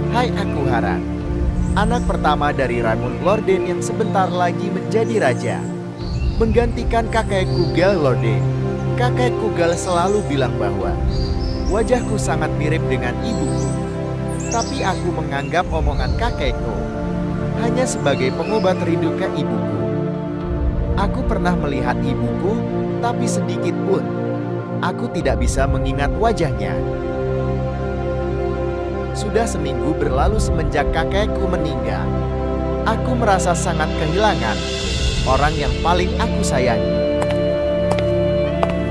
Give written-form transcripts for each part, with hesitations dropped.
Hai, aku Haran, anak pertama dari Raymond Lorden yang sebentar lagi menjadi raja, menggantikan kakekku Gal Lorden. Kakekku Gal selalu bilang bahwa wajahku sangat mirip dengan ibuku. Tapi aku menganggap omongan kakekku hanya sebagai pengobat rindu ke ibuku. Aku pernah melihat ibuku, tapi sedikit pun aku tidak bisa mengingat wajahnya. Sudah seminggu berlalu semenjak kakekku meninggal. Aku merasa sangat kehilangan orang yang paling aku sayangi.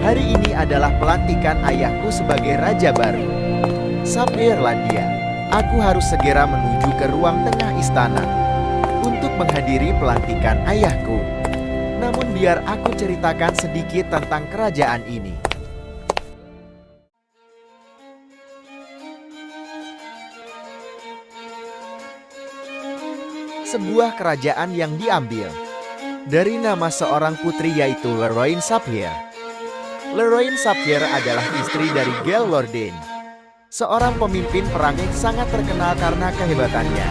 Hari ini adalah pelantikan ayahku sebagai raja baru Saphirlandia. Aku harus segera menuju ke ruang tengah istana untuk menghadiri pelantikan ayahku. Namun biar aku ceritakan sedikit tentang kerajaan ini. Sebuah kerajaan yang diambil dari nama seorang putri yaitu Leroyne Saphir. Leroyne Saphir adalah istri dari Gal Lorden, seorang pemimpin perang yang sangat terkenal karena kehebatannya.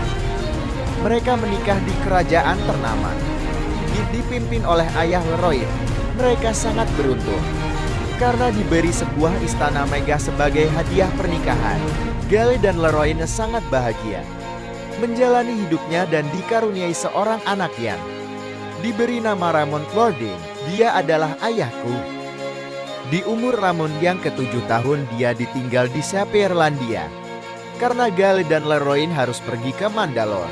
Mereka menikah di kerajaan ternama, dipimpin oleh ayah Leroyne. Mereka sangat beruntung karena diberi sebuah istana megah sebagai hadiah pernikahan. Gal dan Leroyne sangat bahagia menjalani hidupnya dan dikaruniai seorang anak yang diberi nama Raymond Lorden. Dia adalah ayahku. Di umur Raymond yang ke-7 tahun dia ditinggal di Saphirlandia karena Gal dan Leroyne harus pergi ke Mandalore.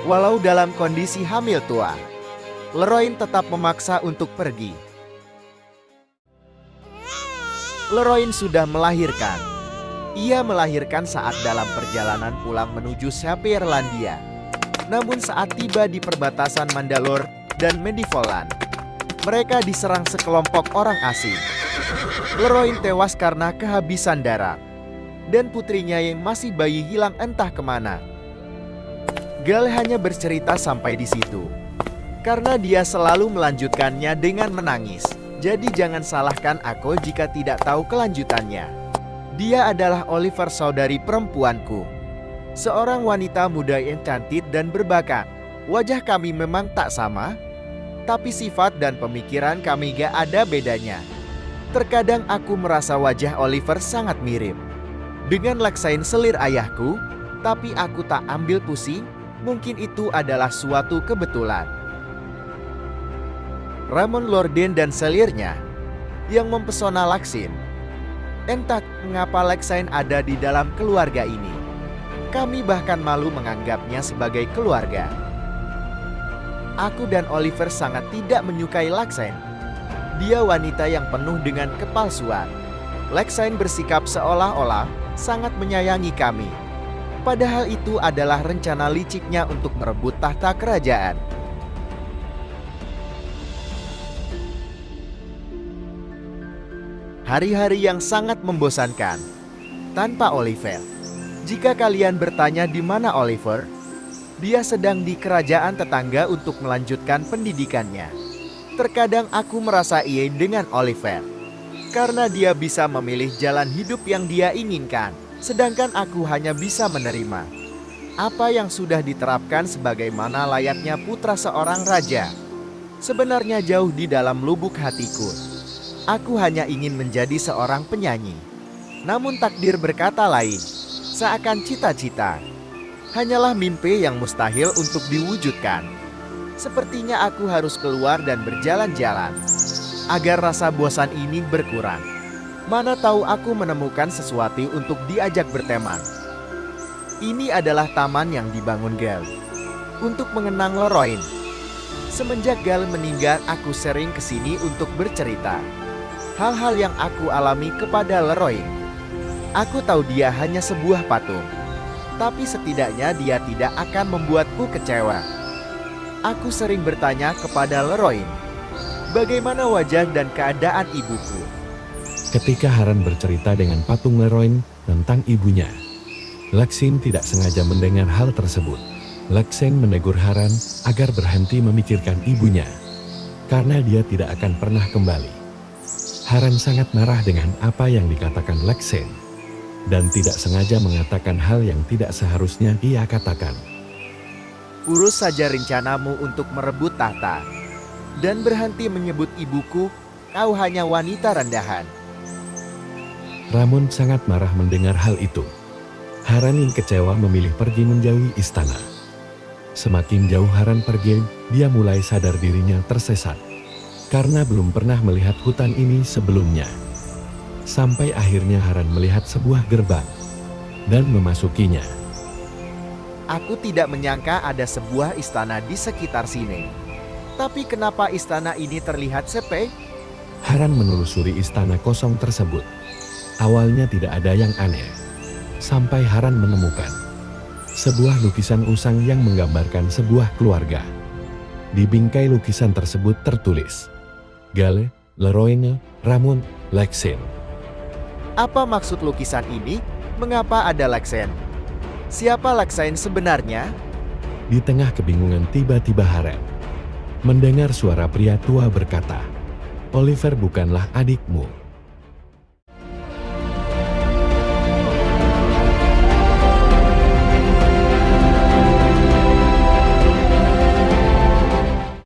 Walau dalam kondisi hamil tua, Leroyne tetap memaksa untuk pergi. Leroyne sudah melahirkan. Ia melahirkan saat dalam perjalanan pulang menuju Saphirlandia. Namun saat tiba di perbatasan Mandalore dan Medievaland, mereka diserang sekelompok orang asing. Leroyne tewas karena kehabisan darah, dan putrinya yang masih bayi hilang entah kemana. Gal hanya bercerita sampai di situ, karena dia selalu melanjutkannya dengan menangis. Jadi jangan salahkan aku jika tidak tahu kelanjutannya. Dia adalah Oliver, saudari perempuanku. Seorang wanita muda yang cantik dan berbakat. Wajah kami memang tak sama, tapi sifat dan pemikiran kami gak ada bedanya. Terkadang aku merasa wajah Oliver sangat mirip dengan Lexain, selir ayahku, tapi aku tak ambil pusing, mungkin itu adalah suatu kebetulan. Raymond Lorden dan selirnya yang mempesona Lexain. Entah mengapa Lexain ada di dalam keluarga ini. Kami bahkan malu menganggapnya sebagai keluarga. Aku dan Oliver sangat tidak menyukai Lexain. Dia wanita yang penuh dengan kepalsuan. Lexain bersikap seolah-olah sangat menyayangi kami. Padahal itu adalah rencana liciknya untuk merebut tahta kerajaan. Hari-hari yang sangat membosankan tanpa Oliver. Jika kalian bertanya di mana Oliver, dia sedang di kerajaan tetangga untuk melanjutkan pendidikannya. Terkadang aku merasa iri dengan Oliver karena dia bisa memilih jalan hidup yang dia inginkan, sedangkan aku hanya bisa menerima apa yang sudah diterapkan sebagaimana layaknya putra seorang raja. Sebenarnya jauh di dalam lubuk hatiku, aku hanya ingin menjadi seorang penyanyi. Namun takdir berkata lain, seakan cita-cita hanyalah mimpi yang mustahil untuk diwujudkan. Sepertinya aku harus keluar dan berjalan-jalan agar rasa bosan ini berkurang. Mana tahu aku menemukan sesuatu untuk diajak berteman. Ini adalah taman yang dibangun Gal untuk mengenang Leroyne. Semenjak Gal meninggal, aku sering kesini untuk bercerita hal-hal yang aku alami kepada Leroyne. Aku tahu dia hanya sebuah patung, tapi setidaknya dia tidak akan membuatku kecewa. Aku sering bertanya kepada Leroyne, bagaimana wajah dan keadaan ibuku. Ketika Haran bercerita dengan patung Leroyne tentang ibunya, Lexain tidak sengaja mendengar hal tersebut. Lexain menegur Haran agar berhenti memikirkan ibunya, karena dia tidak akan pernah kembali. Haran sangat marah dengan apa yang dikatakan Lexain. dan tidak sengaja mengatakan hal yang tidak seharusnya ia katakan. Urus saja rencanamu untuk merebut tahta. Dan berhenti menyebut ibuku, kau hanya wanita rendahan. Ramon sangat marah mendengar hal itu. Haran yang kecewa memilih pergi menjauhi istana. Semakin jauh Haran pergi, dia mulai sadar dirinya tersesat. Karena belum pernah melihat hutan ini sebelumnya. Sampai akhirnya Haran melihat sebuah gerbang dan memasukinya. Aku tidak menyangka ada sebuah istana di sekitar sini. Tapi kenapa istana ini terlihat sepi? Haran menelusuri istana kosong tersebut. Awalnya tidak ada yang aneh. Sampai Haran menemukan sebuah lukisan usang yang menggambarkan sebuah keluarga. Di bingkai lukisan tersebut tertulis, Gale, Leroyne, Ramon, Lexen. Apa maksud lukisan ini? Mengapa ada Lexen? Siapa Lexen sebenarnya? Di tengah kebingungan tiba-tiba Haran mendengar suara pria tua berkata, Oliver bukanlah adikmu.